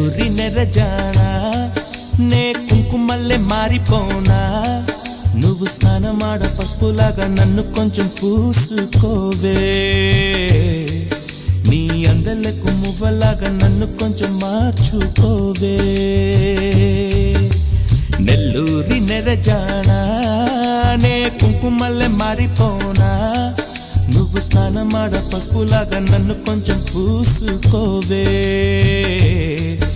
నెల్లూరి నెరజానా నే కుంకుమల్లె మారిపోనా నువ్వు స్నానమాడ పసుపులాగా నన్ను కొంచెం పూసుకోవే నీ అందలకు మువ్వలాగా నన్ను కొంచెం మార్చుకోవే నెల్లూరి నెరజానా నే కుంకుమల్లె మారిపోనా నువ్వు స్నానమాడ పసుపులాగా నన్ను కొంచెం పూసుకోవే